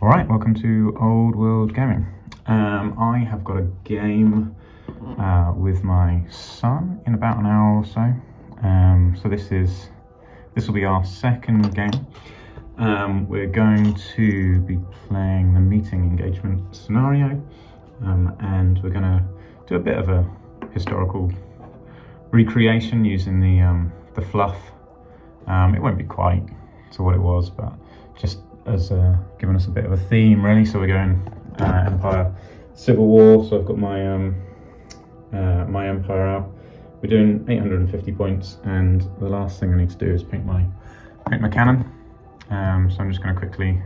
Alright, welcome to Old World Gaming. I have got a game with my son in about an hour or so. So this will be our second game. We're going to be playing the meeting engagement scenario, and we're going to do a bit of a historical recreation using the fluff. It won't be quite to what it was, but just as giving us a bit of a theme, really. So we're going Empire, Civil War. So I've got my my Empire out. We're doing 850 points, and the last thing I need to do is paint my cannon. So I'm just going to quickly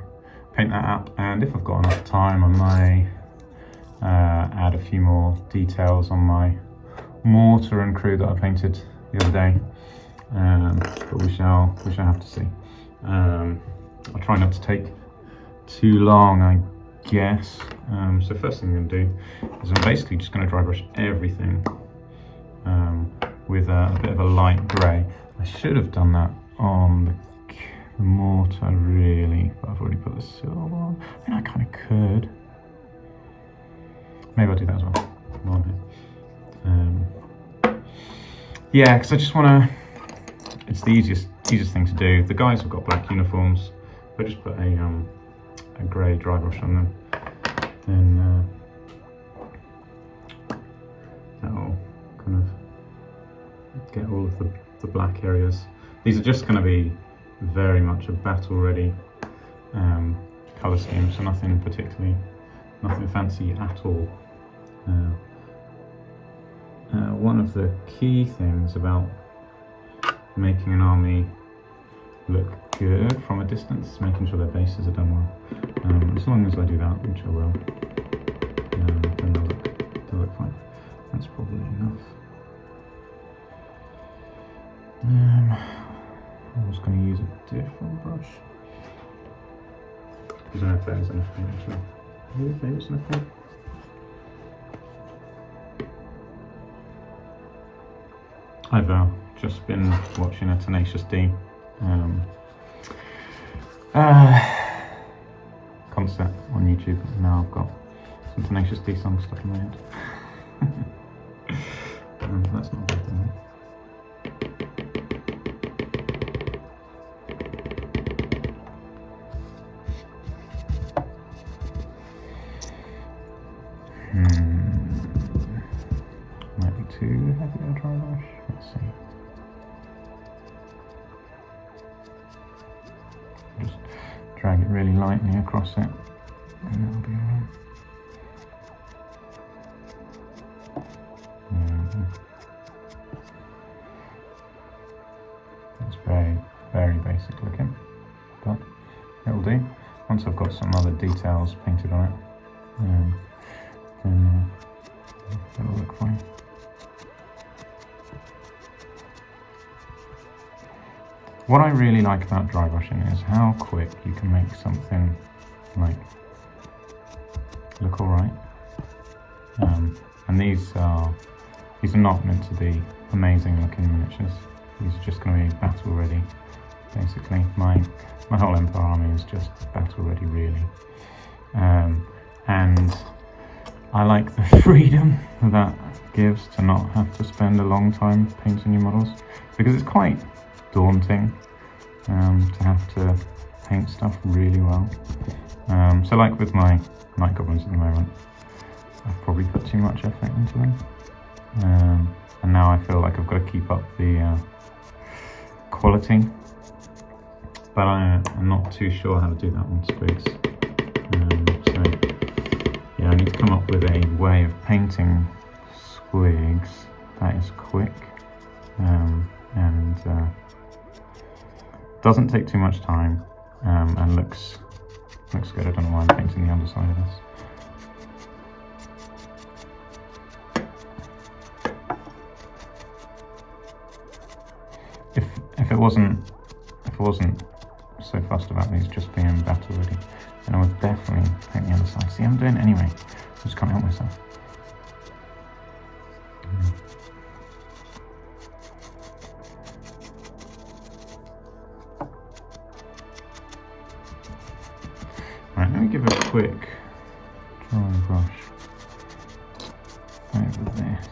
paint that up, and if I've got enough time, I might add a few more details on my mortar and crew that I painted the other day. But we shall have to see. I'll try not to take too long, I guess. So first thing I'm going to do is I'm basically just going to dry brush everything with a bit of a light grey. I should have done that on the mortar really, but I've already put the silver on. I mean, I kind of could. Maybe I'll do that as well. Come on here. Yeah, because I just want to. It's the easiest thing to do. The guys have got black uniforms. If I just put a grey dry brush on them, then that'll kind of get all of the black areas. These are just going to be very much a battle-ready colour scheme, so nothing fancy at all. One of the key things about making an army look good from a distance is making sure their bases are done well. As long as I do that, which I will, then they'll look fine. That's probably enough. I was going to use a different brush. I don't know if there's enough paint actually. Maybe it's enough paint. I've just been watching a Tenacious D concert on YouTube, and now I've got some Tenacious D songs stuck in my head. That's not a bad thing, right? Might be too heavy a dry brush. Let's see. Just drag it really lightly across it, and that'll be alright. It's very, very basic looking, but it'll do. Once I've got some other details painted on it, then it'll look fine. What I really like about dry brushing is how quick you can make something like look alright. And these are not meant to be amazing looking miniatures. These are just going to be battle ready, basically. My whole Empire army is just battle ready, really. And I like the freedom that gives to not have to spend a long time painting your models, because it's quite daunting to have to paint stuff really well. So like with my Night Goblins at the moment, I've probably put too much effort into them, and now I feel like I've got to keep up the quality, but I'm not too sure how to do that on Squigs. So yeah, I need to come up with a way of painting Squigs that is quick and doesn't take too much time, and looks good. I don't know why I'm painting the underside of this. If it wasn't so fussed about these just being battle ready, then I would definitely paint the underside. See, I'm doing it anyway. I just can't help myself. let me give a quick dry brush over this.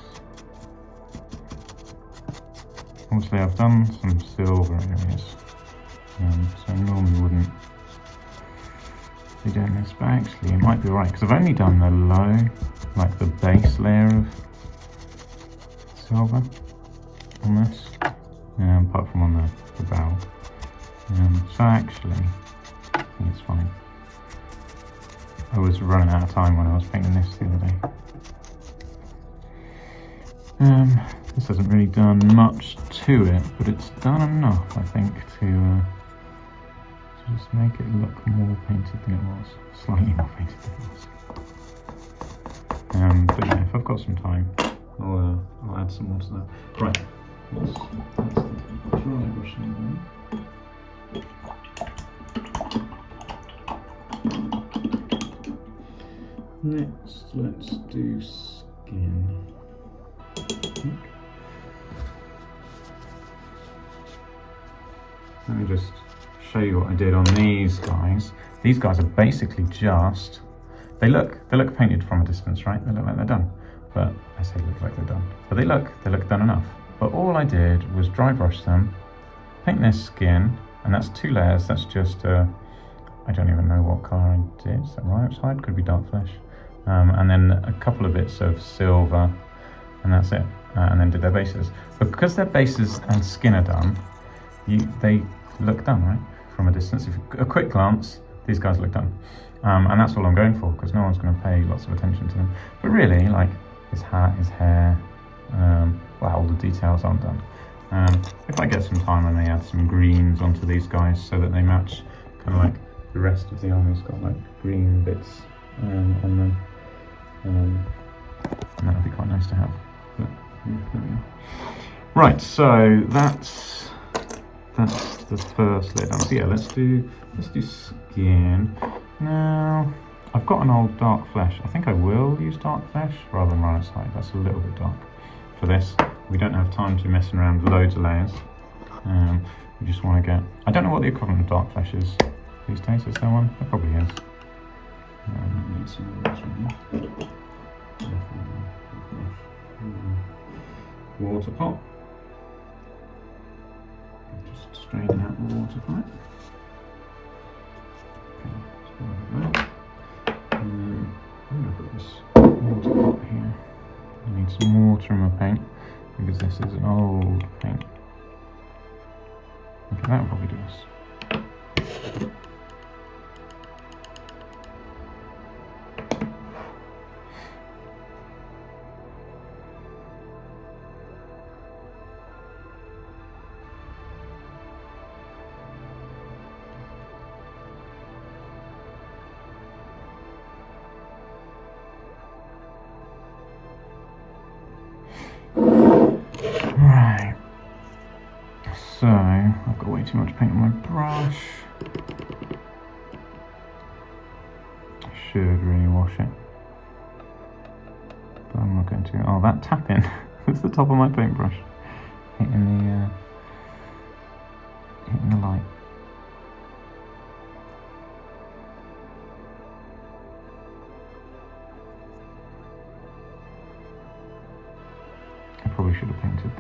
Obviously I've done some silver areas, so I normally wouldn't be doing this, but actually it might be alright because I've only done the low, like the base layer of silver on this, apart from on the barrel. So actually, I think it's fine. I was running out of time when I was painting this the other day. This hasn't really done much to it, but it's done enough, I think, to just make it look more painted than it was. Slightly more painted than it was. But yeah, if I've got some time, I'll add some more to that. Right, let's dry brushing again. Next, let's do skin. Let me just show you what I did on these guys. These guys are basically just, they look painted from a distance, right? They look like they're done. But I say look like they're done. But they look done enough. But all I did was dry brush them, paint their skin, and that's 2 layers. That's just I don't even know what colour I did. Is that right side? Could be dark flesh. And then a couple of bits of silver, and that's it. And then did their bases. But because their bases and skin are done, they look done, right? From a distance. If a quick glance, these guys look done. And that's all I'm going for, because no one's going to pay lots of attention to them. But really, like his hat, his hair, well, all the details aren't done. If I get some time, I may add some greens onto these guys so that they match kind of like the rest of the army's got like green bits on them. And that would be quite nice to have. But yeah, there we are. Right, so that's the first layer down. So yeah, let's do skin. Now I've got an old dark flesh. I think I will use dark flesh rather than right side. That's a little bit dark for this. We don't have time to mess around with loads of layers. We just want to get. I don't know what the equivalent of dark flesh is these days. Is there one? There probably is. Need some of this one. Water pot. Just strain out the water from it. Okay, I'm going to put this water pot here. I need some water in my paint because this is an old paint. Okay, that will probably do us. Right, so I've got way too much paint on my brush. I should really wash it, but I'm not going to. Oh, that tapping was the top of my paintbrush hitting the light. I probably should have painted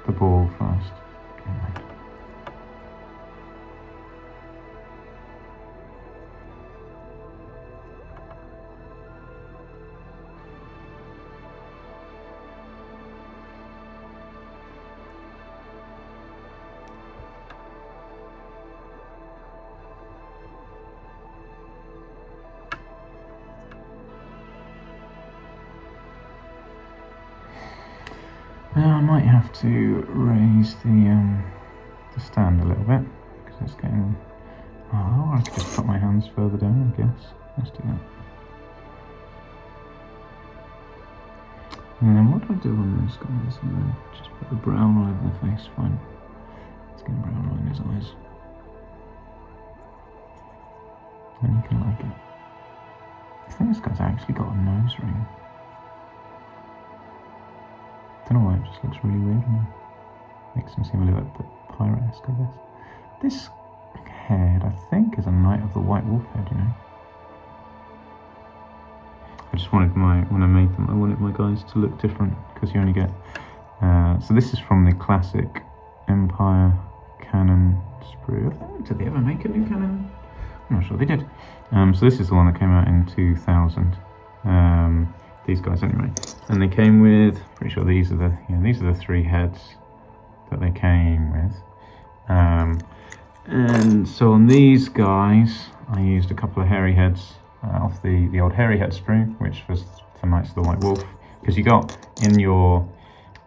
the ball first. Anyway. Now I might have to raise the stand a little bit because it's getting. Oh, I could just put my hands further down, I guess. Let's do that. And then what do I do on those guys? Just put the brown all over the face. Fine. Let's get brown all in his eyes. And you can like it. I think this guy's actually got a nose ring. Don't know why, it just looks really weird and makes him seem a little bit pirate-esque, I guess. This head, I think, is a Knight of the white wolf head, you know. I just wanted when I made them, I wanted my guys to look different, because you only get, so this is from the classic Empire cannon sprue. Did they ever make a new cannon? I'm not sure they did. So this is the one that came out in 2000. These guys anyway. And they came with, pretty sure these are the 3 heads that they came with. And so on these guys, I used a couple of hairy heads off the old hairy head sprue, which was for Knights of the White Wolf, because you got in your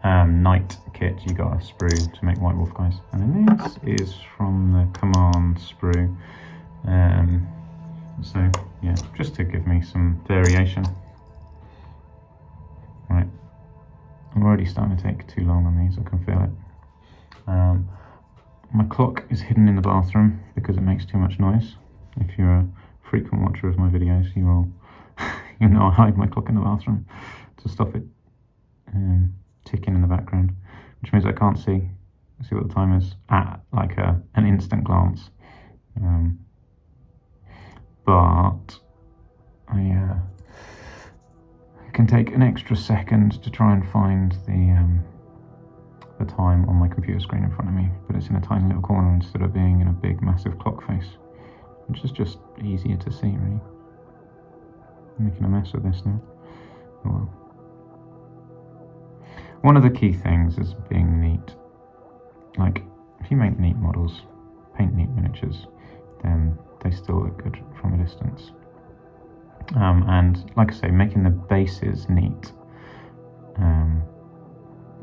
knight kit, you got a sprue to make White Wolf guys. And then this is from the command sprue. So yeah, just to give me some variation. Right, I'm already starting to take too long on these, I can feel it. My clock is hidden in the bathroom because it makes too much noise. If you're a frequent watcher of my videos, you know I hide my clock in the bathroom to stop it ticking in the background, which means I can't see what the time is at like an instant glance. But I can take an extra second to try and find the time on my computer screen in front of me, but it's in a tiny little corner instead of being in a big massive clock face, which is just easier to see, really. I'm making a mess of this now. Oh well. One of the key things is being neat. Like, if you make neat models, paint neat miniatures, then they still look good from a distance. And like I say, making the bases neat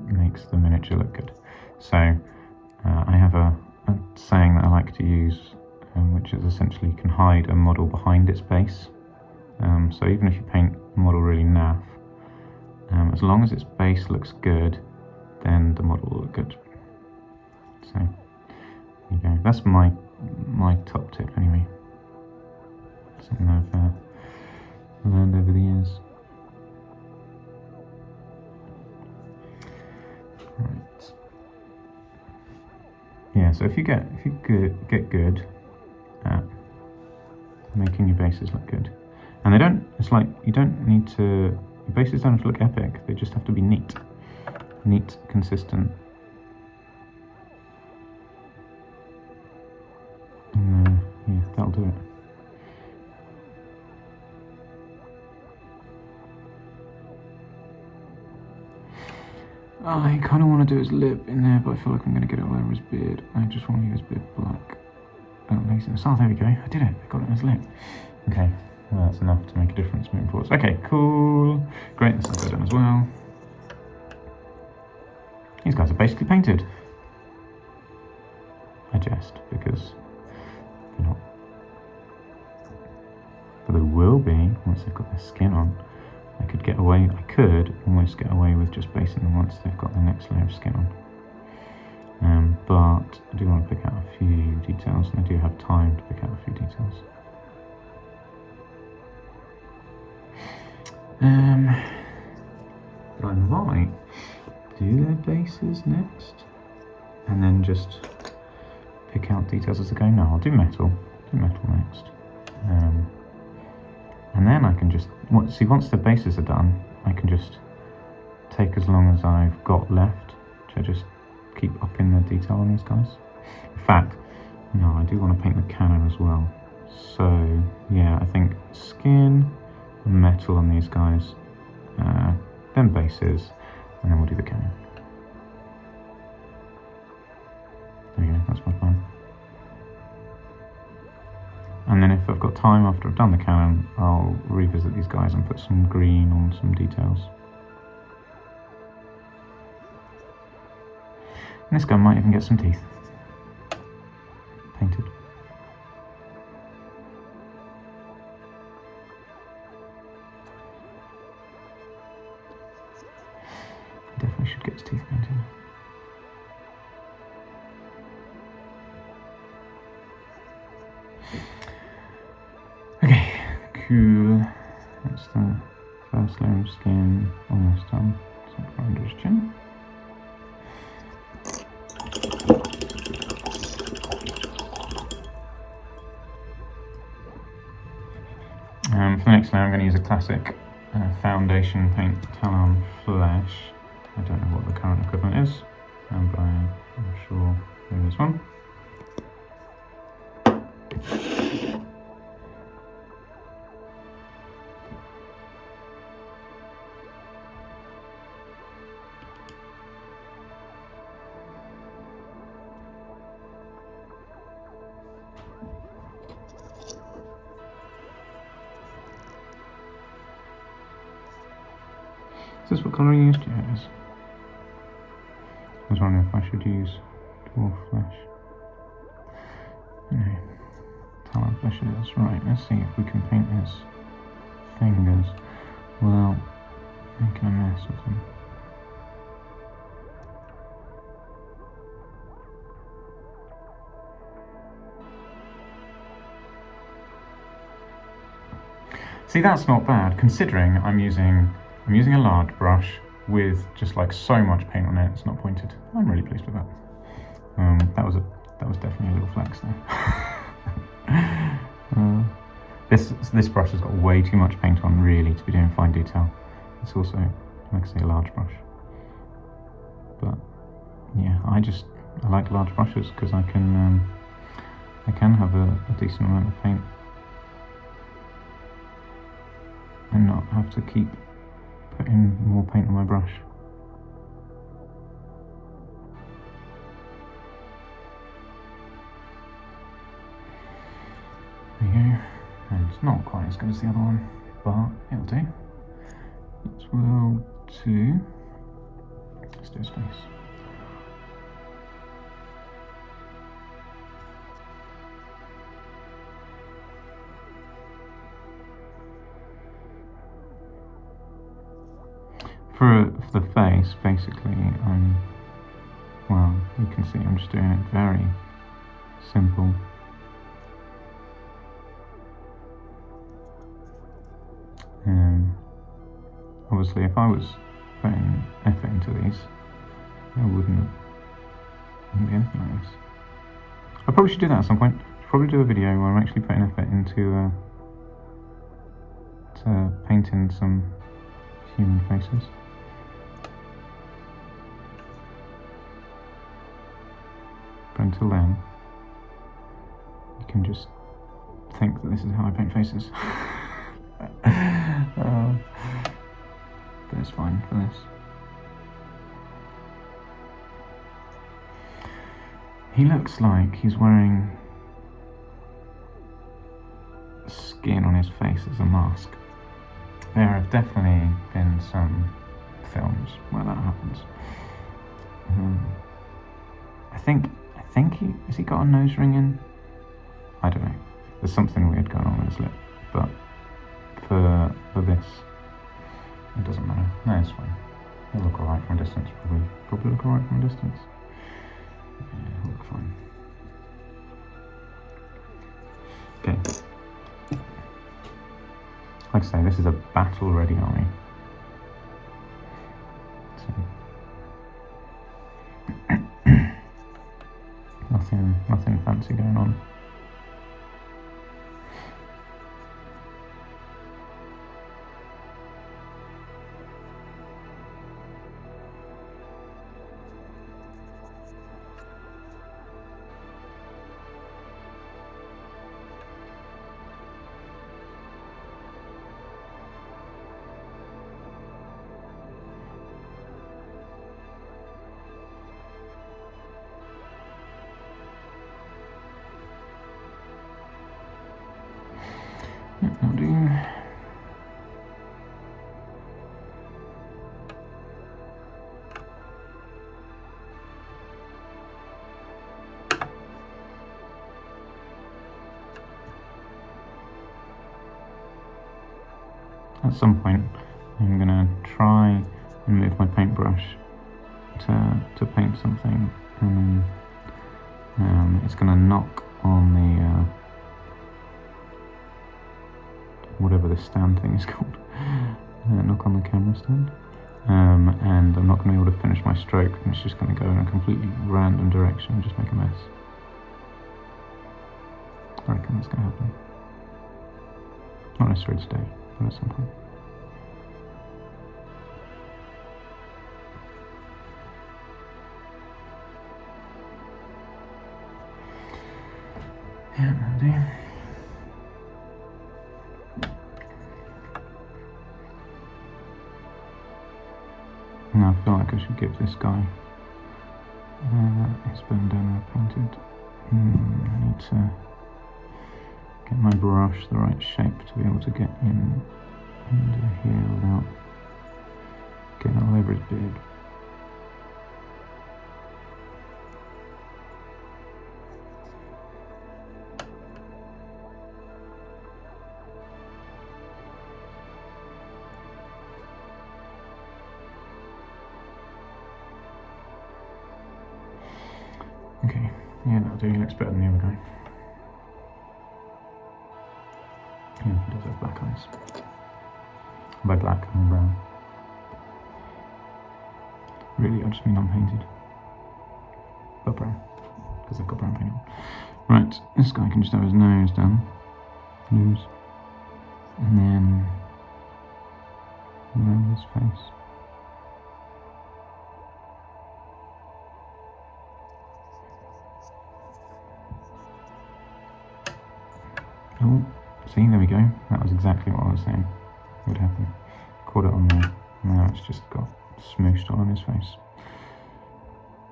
makes the miniature look good. So I have a saying that I like to use, which is essentially you can hide a model behind its base. So even if you paint a model really naff, as long as its base looks good, then the model will look good. So there you go. That's my top tip anyway. Something I've learned over the years. Right. Yeah. So if you get good at making your bases look good, and they don't. It's like you don't need to. Your bases don't have to look epic. They just have to be neat, consistent. Yeah, that'll do it. I kind of want to do his lip in there, but I feel like I'm going to get it all over his beard. I just want to leave his beard black. Laziness. Oh, there we go. I did it. I got it on his lip. Okay, well, that's enough to make a difference moving forwards. Okay, cool. Great, this will go done as well. These guys are basically painted. I jest, because they're not. But they will be once they've got their skin on. I could almost get away with just basing them once they've got the next layer of skin on. But I do want to pick out a few details, and I do have time to pick out a few details. But I might do their bases next, and then just pick out details as I go. No, I'll do metal. Do metal next. And then I can just, once the bases are done, I can just take as long as I've got left to just keep upping the detail on these guys. In fact, no, I do want to paint the cannon as well. So, yeah, I think skin, metal on these guys, then bases, and then we'll do the cannon. There we go, that's my plan. And then if I've got time after I've done the cannon, I'll revisit these guys and put some green on some details. And this guy might even get some teeth painted. He definitely should get his teeth painted. Okay, cool. That's the first layer of skin almost done. So for under his chin. For the next layer I'm going to use a classic foundation paint Talon Flesh. I don't know what the current equivalent is, but I'm sure there is one. Is this what colour you used? Yeah, it is. I was wondering if I should use dwarf flesh. No, Talon Flesh it is. Right, let's see if we can paint his fingers without making a mess of them. See, that's not bad, considering I'm using a large brush with just like so much paint on it. It's not pointed. I'm really pleased with that. That was definitely a little flex there. This brush has got way too much paint on, really, to be doing fine detail. It's also, like I say, a large brush. But yeah, I like large brushes because I can have a decent amount of paint and not have to keep putting more paint on my brush. There we go. And it's not quite as good as the other one, but it'll do. Let's do his face. For the face, basically, well, you can see I'm just doing it very simple. Obviously, if I was putting effort into these, it wouldn't be anything like this. I probably should do that at some point. Should probably do a video where I'm actually putting effort into to painting some human faces. But until then, you can just think that this is how I paint faces. But it's fine for this. He looks like he's wearing skin on his face as a mask. There have definitely been some films where that happens. I think has he got a nose ring in? I don't know. There's something weird going on with his lip, but for this, it doesn't matter. No, it's fine. He'll look alright from a distance, probably look alright from a distance. Yeah, he'll look fine. Okay. Like I say, this is a battle-ready army. So nothing fancy going on. That'll do. At some point, I'm going to try and move my paintbrush to paint something, and then it's going to knock on the whatever this stand thing is called, knock on the camera stand, and I'm not going to be able to finish my stroke, and it's just going to go in a completely random direction and just make a mess. I reckon that's going to happen. Not necessarily today, but at some point. Yeah, that'll do. Now I feel like I should give this guy his bandana painted. I need to get my brush the right shape to be able to get in under here without getting all over his beard. Okay, yeah, that'll do. He looks better than the other guy. Yeah, he does have black eyes. By black, I mean brown. Really, I just mean unpainted. But brown, because I've got brown paint on. Right, this guy can just have his nose done. Nose. And then around his face. Oh, see, there we go. That was exactly what I was saying would happen. Caught it on there. Now it's just got smooshed all on his face.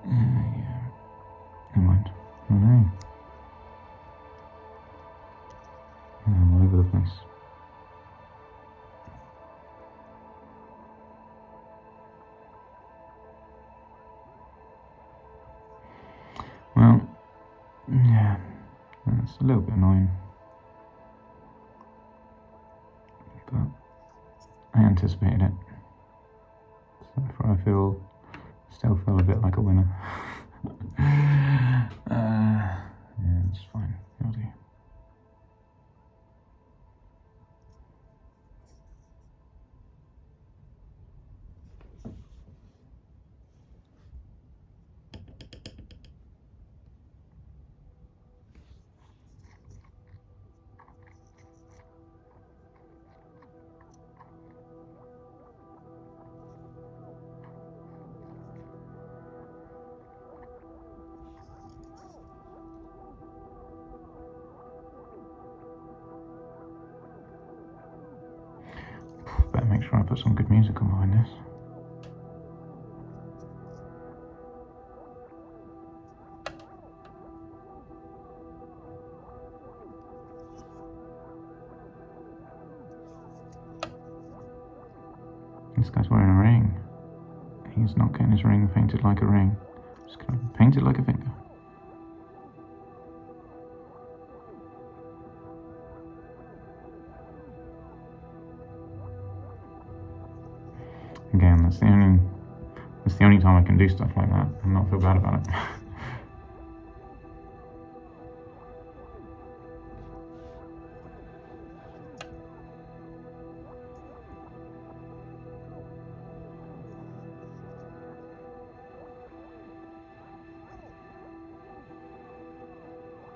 Yeah. Never mind. Oh no. I'm all over the place. Well, yeah, that's a little bit annoying. But I anticipated it. So therefore I still feel a bit like a winner. Yeah, it's fine. It'll do. Better make sure I put some good music on behind this. This guy's wearing a ring. He's not getting his ring painted like a ring. Just gonna paint it like a finger. Again, that's the only time I can do stuff like that and not feel bad about it.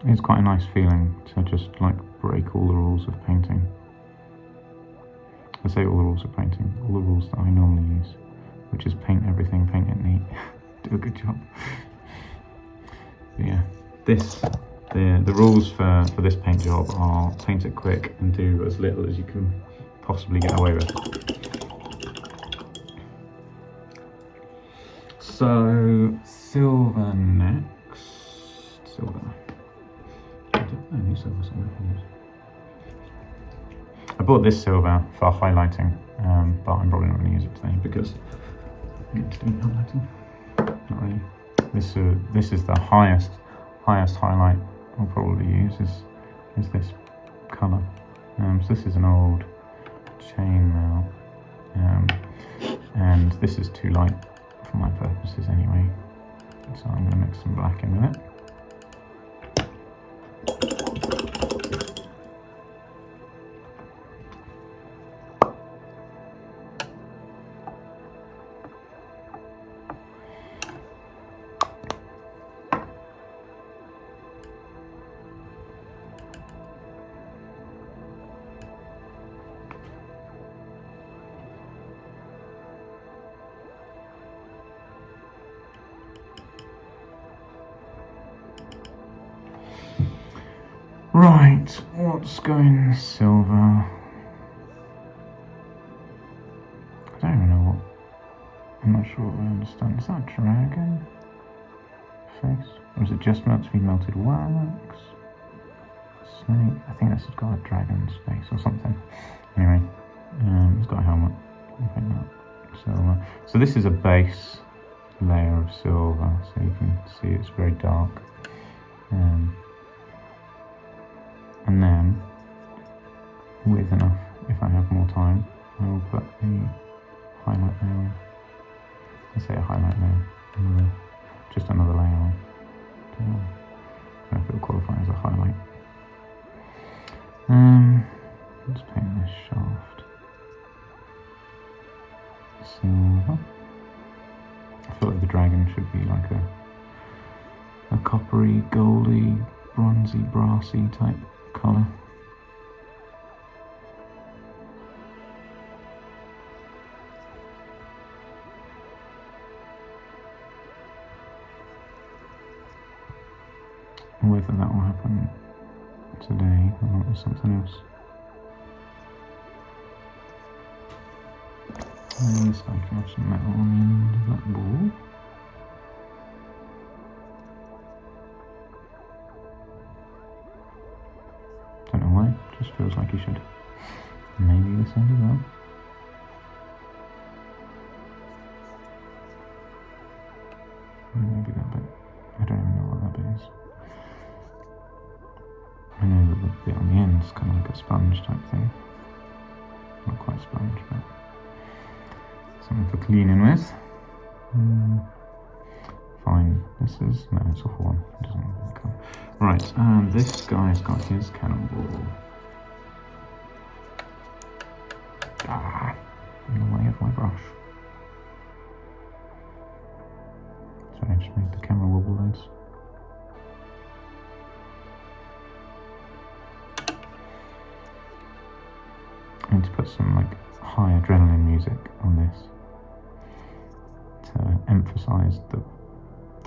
It's quite a nice feeling to just like break all the rules of painting. I say all the rules of painting, all the rules that I normally use, which is paint everything, paint it neat, do a good job. But yeah, the rules for this paint job are paint it quick and do as little as you can possibly get away with. So, silver next. Silver. I need silver somewhere. I bought this silver for highlighting, but I'm probably not going to use it today because I need to do highlighting. Not really. This is the highest highlight I'll probably use is this colour. So this is an old chainmail, and this is too light for my purposes anyway. So I'm going to mix some black in with it. Right, what's going silver? I don't even know what. I'm not sure what I understand. Is that a dragon face? Or is it just meant to be melted wax? Snake? I think this has got a dragon's face or something. Anyway, it's got a helmet. I think that. Silver. So this is a base layer of silver, so you can see it's very dark. And then, with enough, if I have more time, I will put a highlight layer on. I say a highlight layer, just another layer on. I don't know if it will qualify as a highlight. Let's paint this shaft silver. I feel like the dragon should be like a coppery, goldy, bronzy, brassy type colour. Whether that will happen today or something else. At least I can have some metal on the end of that ball. Don't know why, just feels like you should. Maybe this end as well. Maybe that bit. I don't even know what that bit is. I know that the bit on the end is kind of like a sponge type thing. Not quite sponge, but something for cleaning with. Fine. This is no, it's a horn. It doesn't look like that. Right, and this guy's got his cannonball. In the way of my brush. Sorry, I just made the camera wobble loads. I need to put some like high adrenaline music on this to emphasise the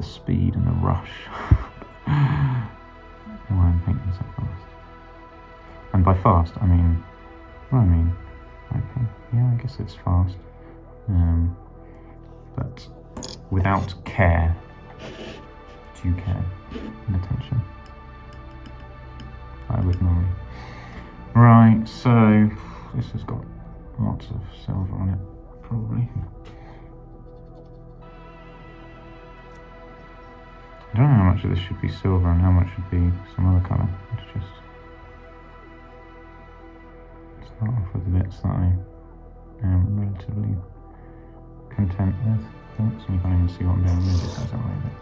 speed and the rush. Why I'm painting so fast. And by fast, I mean, okay, yeah, I guess it's fast. But without care, due care and attention. I would normally. Right, so this has got lots of silver on it, probably. I don't know how much of this should be silver and how much should be some other colour. Let's just start off with the bits that I am relatively content with. Oops, and you can't even see what I'm doing with it, that's alright.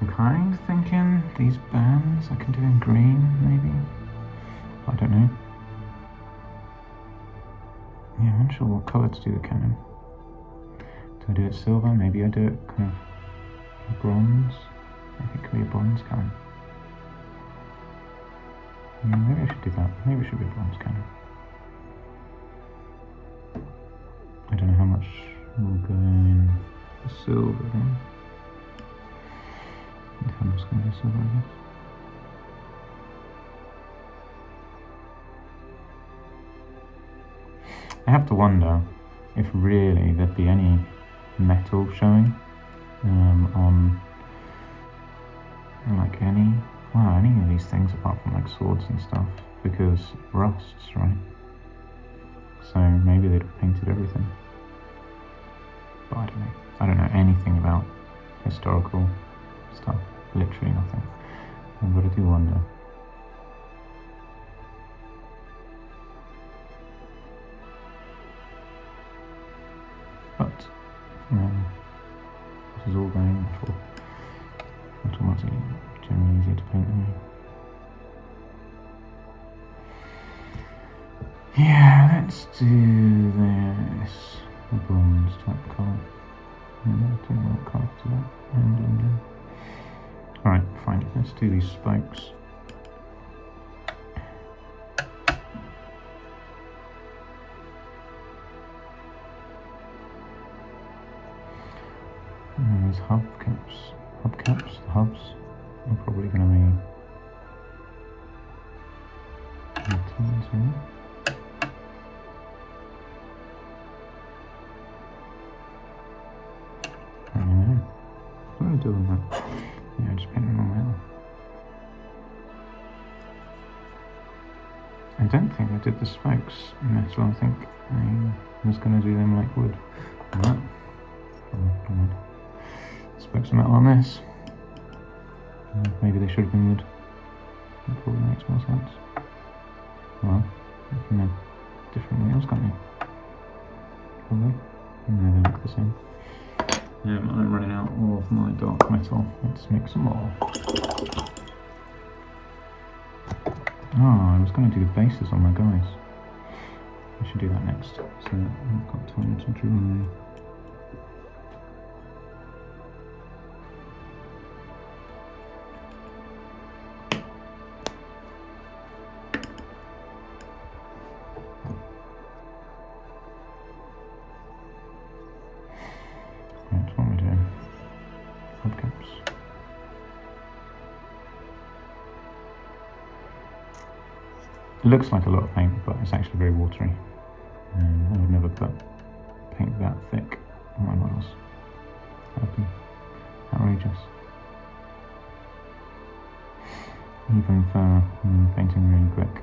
I'm kind of thinking these bands I can do in green, maybe. I don't know. Yeah, I'm unsure what colour to do the cannon. Do I do it silver? Maybe I do it kind of bronze. Maybe it could be a bronze cannon. Yeah, maybe I should do that. Maybe it should be a bronze cannon. I don't know how much will go in the silver then. I'm just going to do silver, I guess. I have to wonder if really there'd be any metal showing on like any of these things apart from like swords and stuff, because rusts, right? So maybe they'd have painted everything. But I don't know. I don't know anything about historical stuff. Literally nothing. But I do wonder. But this is all going for automatically generally easier to paint anyway. Yeah, let's do this. a bronze type colour. I don't know what colour to that emblem in. Alright, fine, let's do these spokes. And there's hubcaps. The hubs are probably going to be metals, right? I don't know. What am I doing that? Yeah, just painting them on metal. I don't think I did the spokes metal. I think I was going to do them like wood. Right. Spokes of metal on this. Maybe they should have been wood. That probably makes more sense. Well, you can have different wheels, can't you? Probably. No, they look the same. I'm running out of my dark metal. Let's make some more. I was going to do the bases on my guys. I should do that next. So I've got time to dry. That's what we're doing. Hubcaps. It looks like a lot of paint, but it's actually very watery. I would never put paint that thick on my models. That would be outrageous. Even for painting really quick.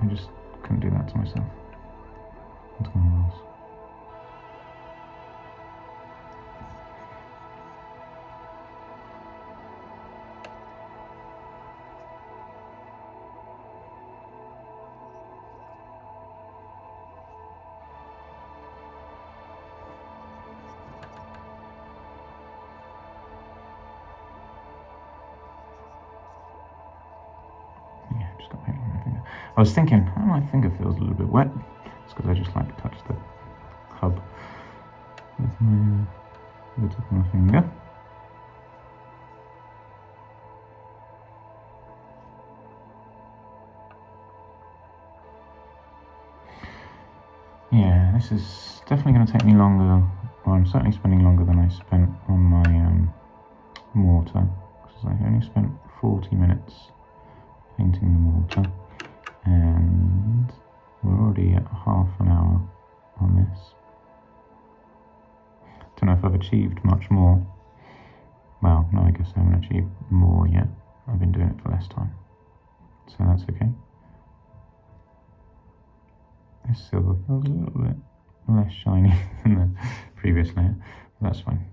I just couldn't do that to myself. And to my models. Just got paint on my finger. I was thinking, oh, my finger feels a little bit wet. It's because I just like to touch the hub with the tip of my finger. Yeah, this is definitely going to take me longer. Well, I'm certainly spending longer than I spent on my mortar, because I only spent 40 minutes painting the mortar, and we're already at half an hour on this. Don't know if I've achieved much more. Well, no, I guess I haven't achieved more yet. I've been doing it for less time, so that's okay. This silver feels a little bit less shiny than the previous layer, but that's fine.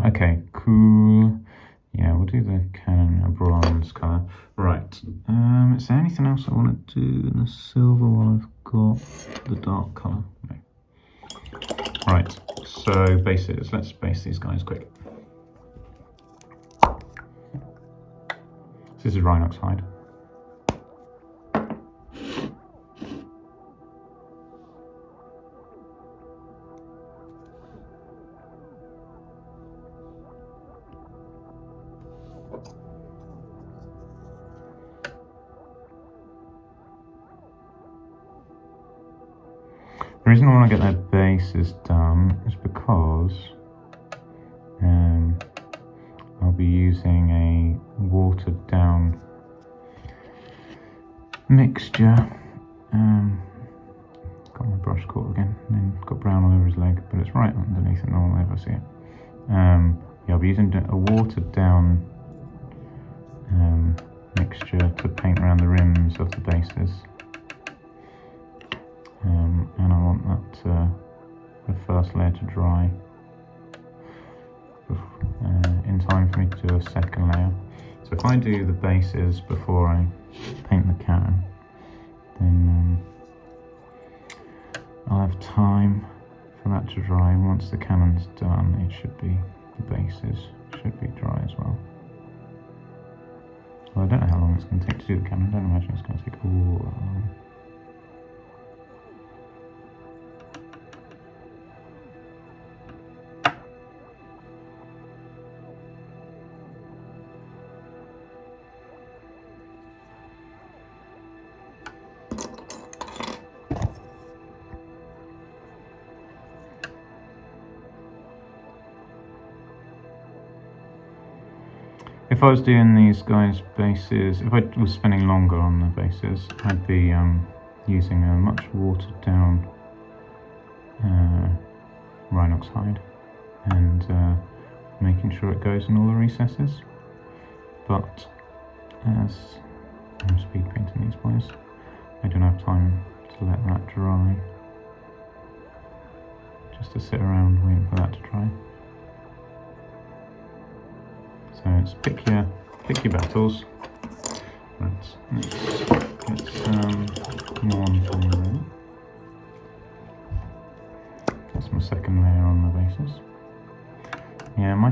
Okay, cool. Yeah, we'll do the cannon a bronze colour. Right, is there anything else I want to do in the silver while I've got the dark colour? No. Right, so bases. Let's base these guys quick. This is Rhinox hide. The reason I want to get their bases done is because I'll be using a watered down mixture. Got my brush caught again, and then got brown all over his leg, but it's right underneath it, no one will ever see it. Yeah, I'll be using a watered down mixture to paint around the rims of the bases. And I want that the first layer to dry in time for me to do a second layer. So if I do the bases before I paint the cannon, then I'll have time for that to dry. Once the cannon's done, it should be, the bases should be dry as well. Well, I don't know how long it's going to take to do the cannon. I don't imagine it's going to take all that long. if I was doing these guys' bases, if I was spending longer on the bases, I'd be using a much watered down Rhinox hide and making sure it goes in all the recesses. But as I'm speed painting these boys, I don't have time to let that dry. Just to sit around waiting for that to dry. So it's pick your battles. Right, let's get some more on ready. That's my second layer on my bases. Yeah, my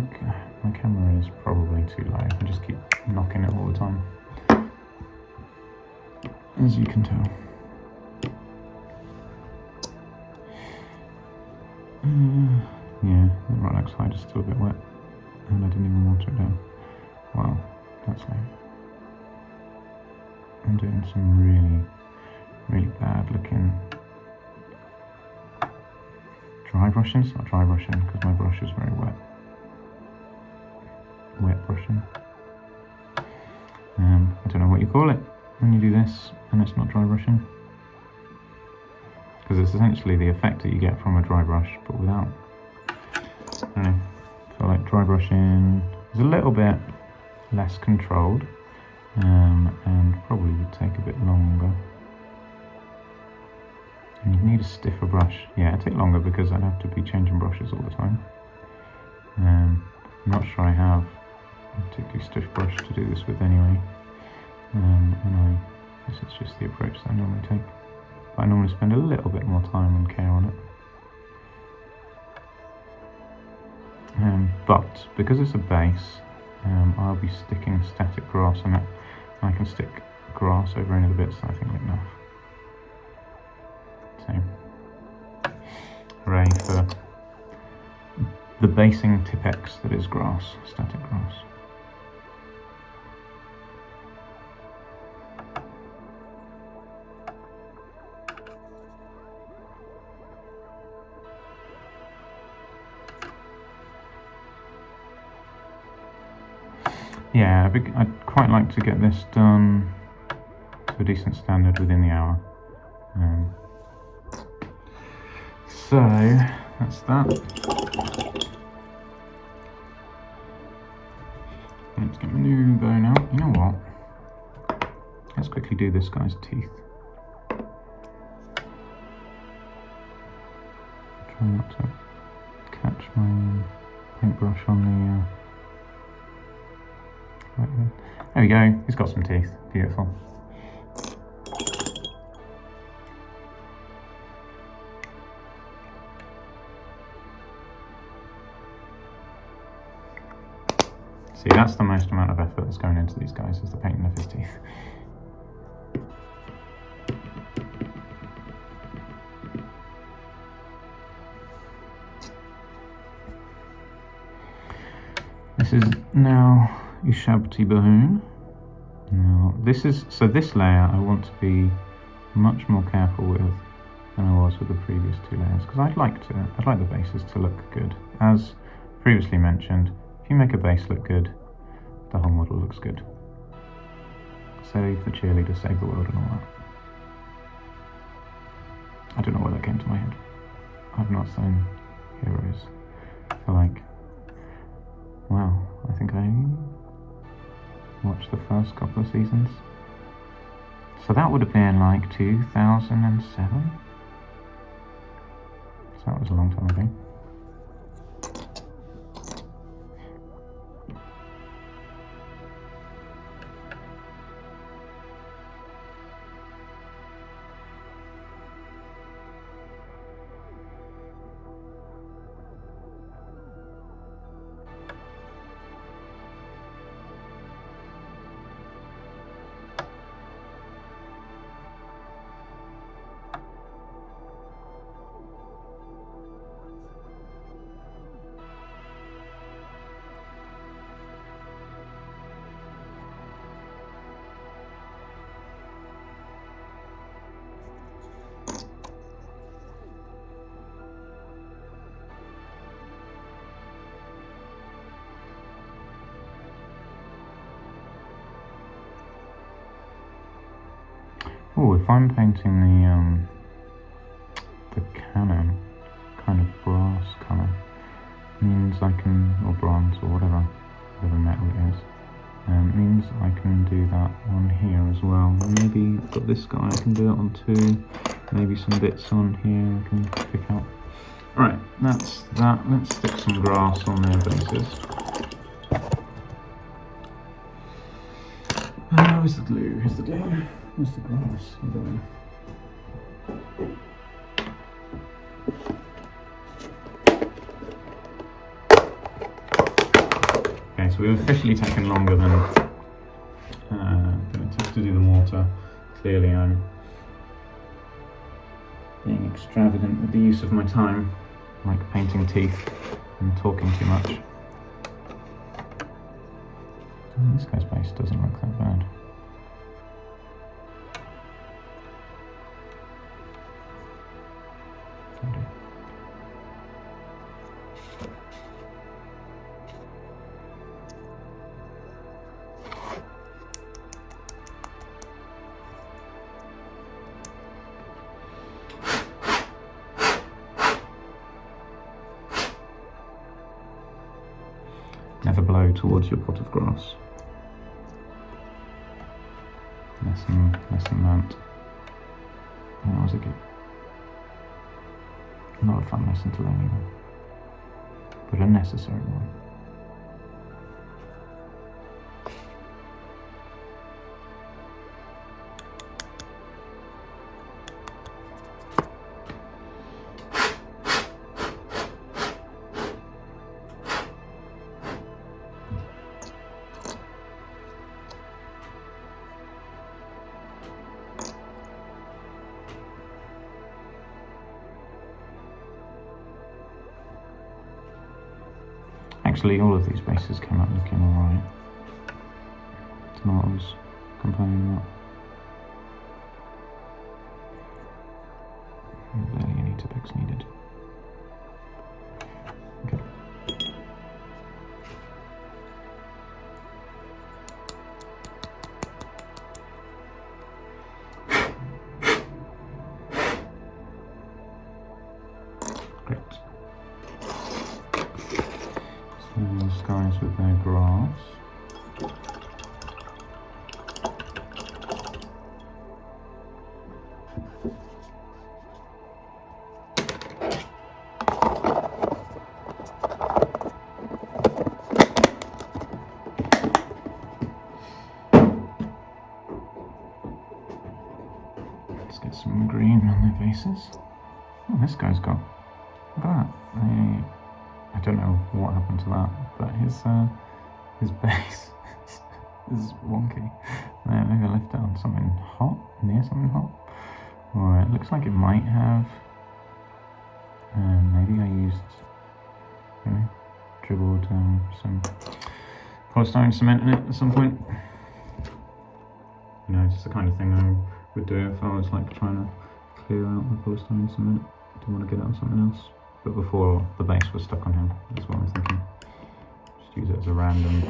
camera is probably too low. I just keep knocking it all the time, as you can tell. Yeah, the Rhinox hide is still a bit wet, and I didn't even water it down. Wow, that's lame. I'm doing some really bad looking dry brushing. It's not dry brushing because my brush is very wet. Wet brushing. I don't know what you call it when you do this and it's not dry brushing. Because it's essentially the effect that you get from a dry brush, but without. I don't know. I feel like dry brushing is a little bit less controlled, and probably would take a bit longer. And you need a stiffer brush. Yeah, it'd take longer because I'd have to be changing brushes all the time. I'm not sure I have a particularly stiff brush to do this with anyway. And I guess it's just the approach that I normally take. I normally spend a little bit more time and care on it. But because it's a base, I'll be sticking static grass on it. I can stick grass over any of the bits that I think look enough. So, hooray for the basing Tipex that is grass, static grass. Yeah, I'd quite like to get this done to a decent standard within the hour. So, that's that. Let's get my new bone out. You know what? Let's quickly do this guy's teeth. Try not to catch my paintbrush on the... There we go, he's got some teeth. Beautiful. See, that's the most amount of effort that's going into these guys, is the painting of his teeth. This is now Ushabti Bahoon. Now this layer I want to be much more careful with than I was with the previous two layers, because I'd like the bases to look good. As previously mentioned, if you make a base look good, the whole model looks good. Save the cheerleader, save the world and all that. I don't know why that came to my head. I've not seen Heroes for like, wow, I think I watched the first couple of seasons. So that would have been like 2007. So that was a long time ago. Oh, if I'm painting the cannon kind of brass colour, means I can, or bronze or whatever metal it is, means I can do that on here as well. Maybe I've got this guy, I can do it on two, maybe some bits on here I can pick out. Alright, that's that. Let's stick some grass on their bases. Where's the glue? Here's the glue. Where's the grass? Okay, so we've officially taken longer than it took to do the mortar. Clearly I'm being extravagant with the use of my time, like painting teeth and talking too much. This guy's base doesn't look that bad. Never blow towards your pot of grass. Lesson learnt. That was a good, not a fun lesson to learn either, but a necessary one. Actually, all of these bases came out looking alright. Don't know what I was complaining about. Barely any Tipex needed. Okay. Great. These guys with their grass. Let's get some green on their faces. Oh, this guy's got, look at that. I don't know what happened to that, but his base is wonky. Maybe I left it on something hot, near something hot. Or it looks like it might have. Maybe I used, dribbled some polystyrene cement in it at some point. You know, it's the kind of thing I would do if I was like trying to clear out my polystyrene cement. Didn't want to get it on something else. But before the base was stuck on him, that's what I'm thinking. Just use it as a random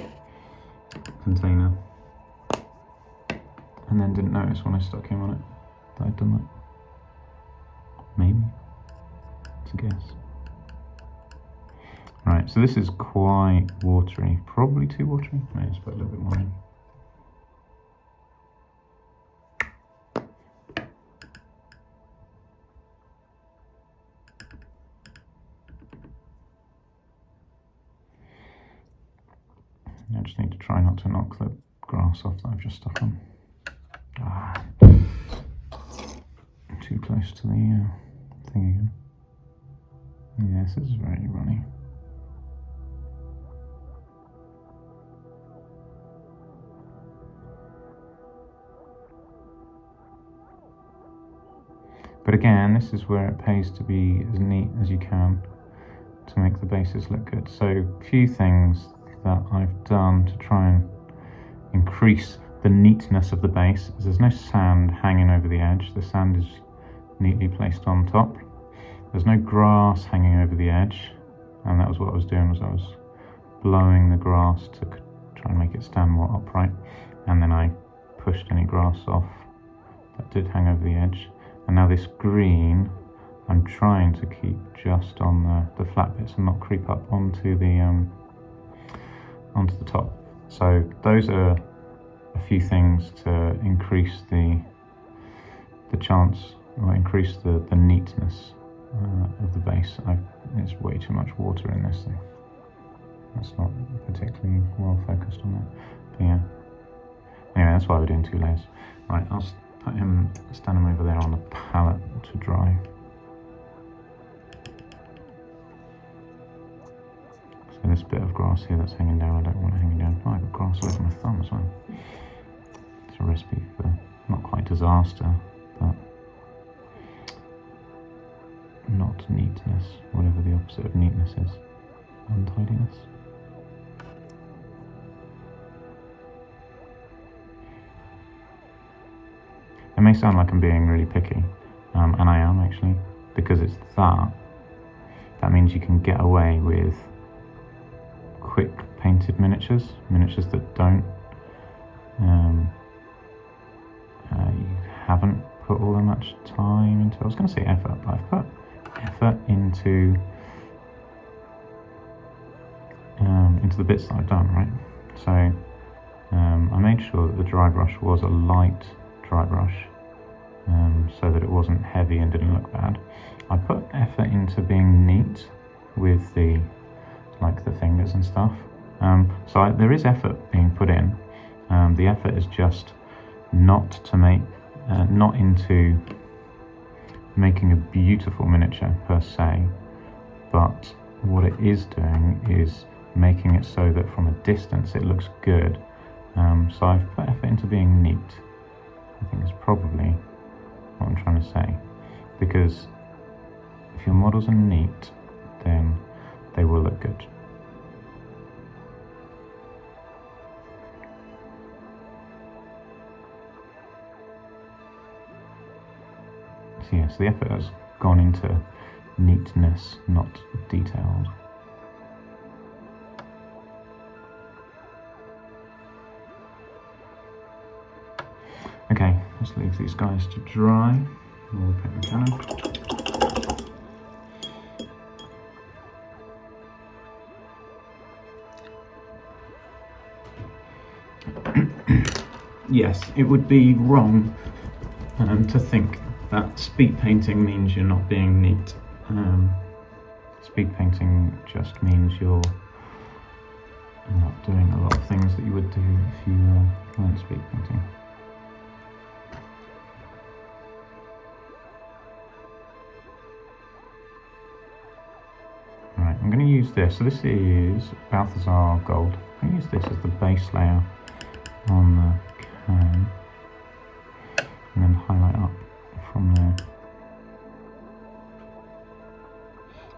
container. And then didn't notice when I stuck him on it that I'd done that. Maybe. It's a guess. Right, so this is quite watery. Probably too watery. Maybe just put a little bit more in. I just need to try not to knock the grass off that I've just stuck on. Too close to the thing again. Yeah, this is very runny. But again, this is where it pays to be as neat as you can to make the bases look good. So a few things that I've done to try and increase the neatness of the base is there's no sand hanging over the edge. The sand is neatly placed on top. There's no grass hanging over the edge, and that was what I was doing, was I was blowing the grass to try and make it stand more upright, and then I pushed any grass off that did hang over the edge. And now this green, I'm trying to keep just on the flat bits and not creep up onto the top. So those are a few things to increase the chance, or increase the neatness of the base. There's way too much water in this thing. That's not particularly well focused on that. But yeah. Anyway, that's why we're doing 2 layers. Right, I'll stand him over there on the pallet to dry. So this bit of grass here that's hanging down, I don't want it hanging down. Oh, I've got grass all over my thumb as well. It's a recipe for not quite disaster, but not neatness, whatever the opposite of neatness is. Untidiness. It may sound like I'm being really picky, and I am actually, because it's that means you can get away with quick painted miniatures that don't, you haven't put all that much time into. I was going to say effort, but I've put effort into the bits that I've done, right? So I made sure that the dry brush was a light dry brush, so that it wasn't heavy and didn't look bad. I put effort into being neat with the fingers and stuff. So there is effort being put in. The effort is just not into making a beautiful miniature per se, but what it is doing is making it so that from a distance it looks good. So I've put effort into being neat, I think is probably what I'm trying to say, because if your models are neat, then they will look good. So yes, the effort has gone into neatness, not detailed. Okay, let's leave these guys to dry. We'll paint the cannon. Yes, it would be wrong to think that speed painting means you're not being neat. Speed painting just means you're not doing a lot of things that you would do if you weren't speed painting. Right, I'm going to use this. So this is Balthazar Gold. I'm going to use this as the base layer on the can, and then highlight up from there.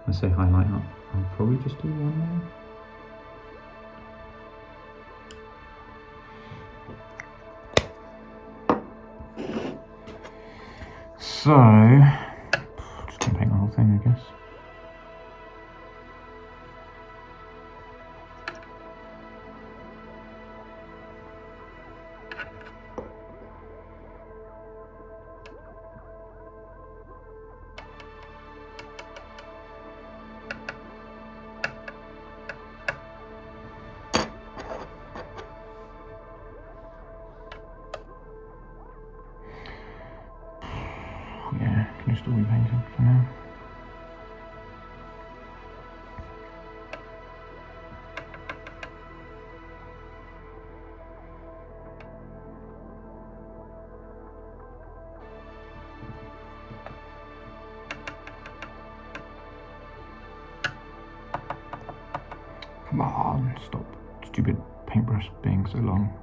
When I say highlight up, I'll probably just do one layer. So, just gonna paint the whole thing, I guess. Yeah, can just all be painted for now. Come on, stop. Stupid paintbrush being so long.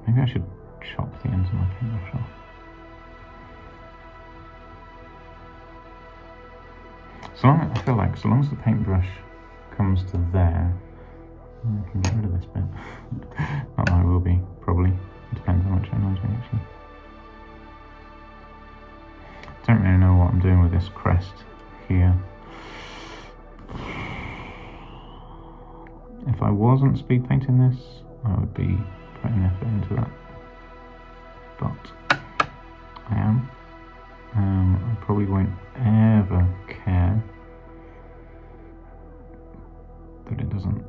Maybe I should chop the ends of my paintbrush off. I feel like so long as the paintbrush comes to there, I can get rid of this bit. Not that I will be, probably. It depends how much it annoys me, actually. Don't really know what I'm doing with this crest here. If I wasn't speed painting this, I would be putting effort into that. But I am. I probably won't ever care that it hasn't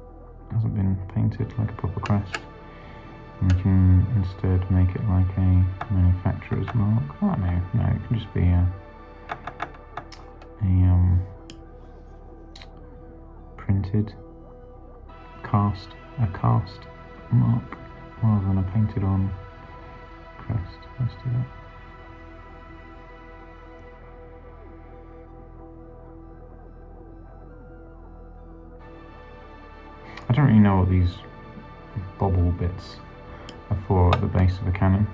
been painted like a proper crest. And we can instead make it like a manufacturer's mark. Oh no, it can just be a printed cast mark rather than a painted on crest. Let's do that. I don't really know what these bobble bits are for at the base of a cannon.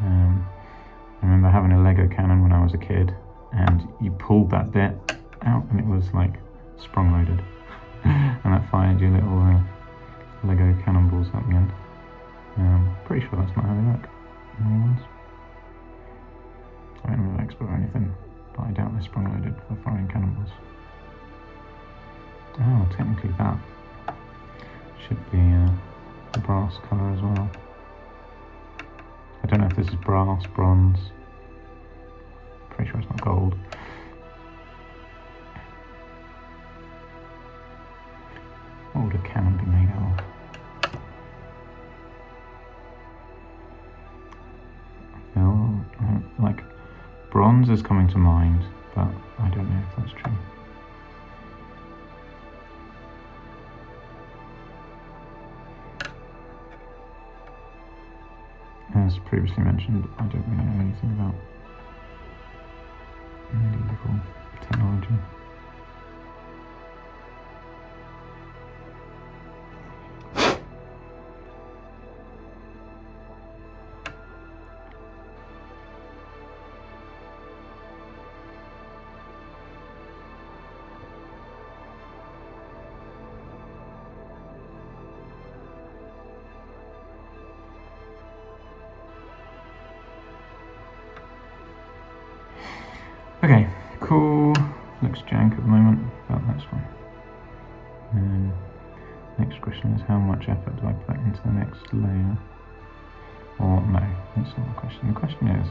I remember having a Lego cannon when I was a kid, and you pulled that bit out and it was like sprung loaded and that fired your little Lego cannonballs at the end. Pretty sure that's not how they work in the new ones. I don't know expert or anything, but I doubt they're sprung loaded for firing cannonballs. Oh, technically that should be the brass colour as well. I don't know if this is brass, bronze. Pretty sure it's not gold. What would a cannon be made out of? I feel like bronze is coming to mind, but I don't know if that's true. As previously mentioned, I don't really know anything about medieval technology. Okay, cool. Looks jank at the moment, but that's fine. Next question is, how much effort do I put into the next layer? Or no, that's not the question. The question is,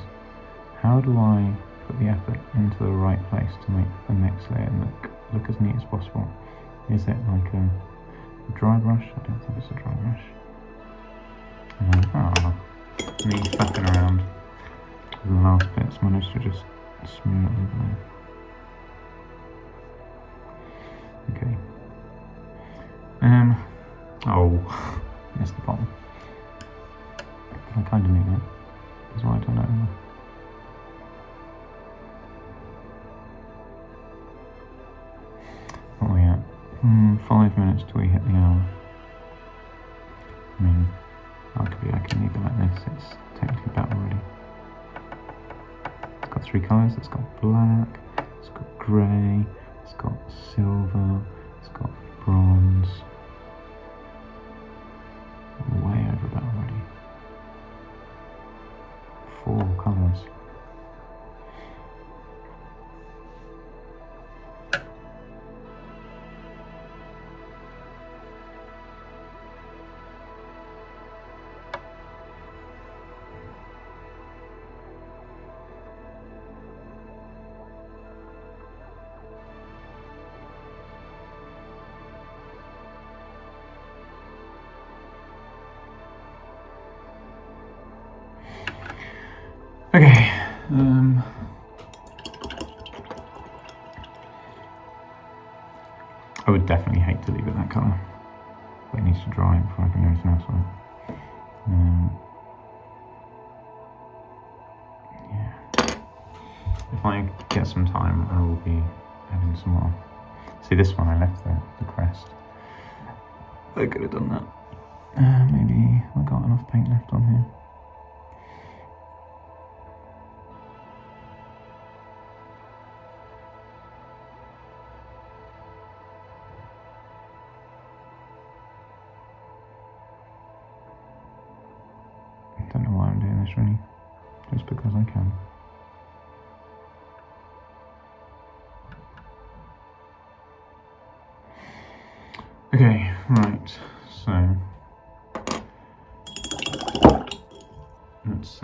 how do I put the effort into the right place to make the next layer look as neat as possible? Is it like a dry brush? I don't think it's a dry brush. Me fucking around with the last bits, managed to just smear it over there. Okay. Oh, missed the bottom. But I kind of knew that. That's why I don't know. What are we at? 5 minutes till we hit the hour. I mean, I can leave it like this. It's technically about already. It's got 3 colours. It's got black, it's got grey, it's got silver, it's got bronze. Way over about already. 4 colours. Okay, I would definitely hate to leave it that colour, but it needs to dry before I can do anything else with it. Yeah, if I get some time, I will be adding some more. See, this one I left the crest. I could have done that. Maybe I got enough paint left on here. Don't know why I'm doing this really, just because I can. Okay, right, so let's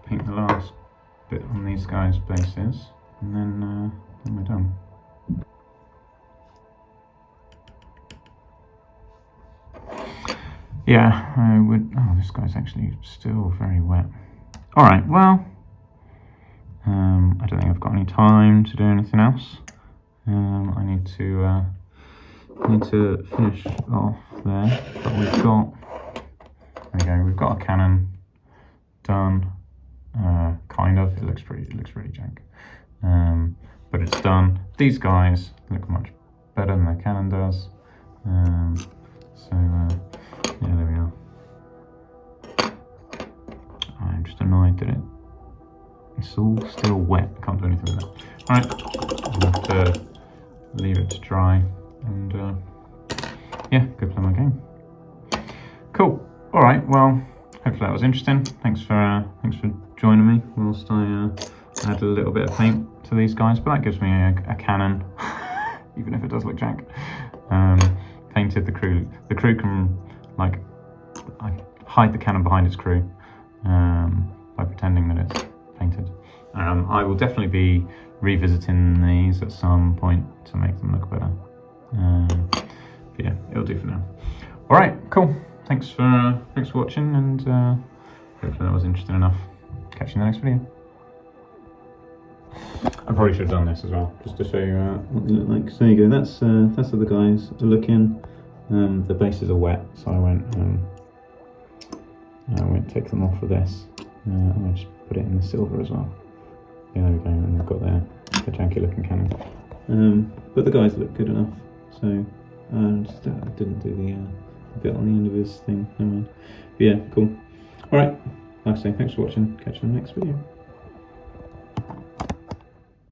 paint the last bit on these guys' bases, and then we're done. Yeah, I would. Oh, this guy's actually still very wet. All right, well, I don't think I've got any time to do anything else. I need to finish off there, but we've got. There we go. We've got a cannon done. Kind of. It looks really jank. But it's done. These guys look much better than the cannon does. Yeah, there we are. I'm just annoyed that it's all still wet. I can't do anything with it. Alright, I'll have to leave it to dry and yeah, go play my game. Cool. Alright, well, hopefully that was interesting. Thanks for joining me whilst I add a little bit of paint to these guys, but that gives me a cannon, even if it does look jank. Painted the crew. The crew can I hide the cannon behind its crew by pretending that it's painted. I will definitely be revisiting these at some point to make them look better. But yeah, it'll do for now. All right, cool. Thanks for watching, and hopefully that was interesting enough. Catch you in the next video. I probably should have done this as well, just to show you what they look like. So there you go. That's how the guys are looking. The bases are wet, so I won't take them off with this. I'm going to just put it in the silver as well. Yeah, there we go, and they've got their janky looking cannon. But the guys look good enough, so just didn't do the bit on the end of his thing. Never mind. But yeah, cool. Alright, like I say, thanks for watching. Catch you in the next video.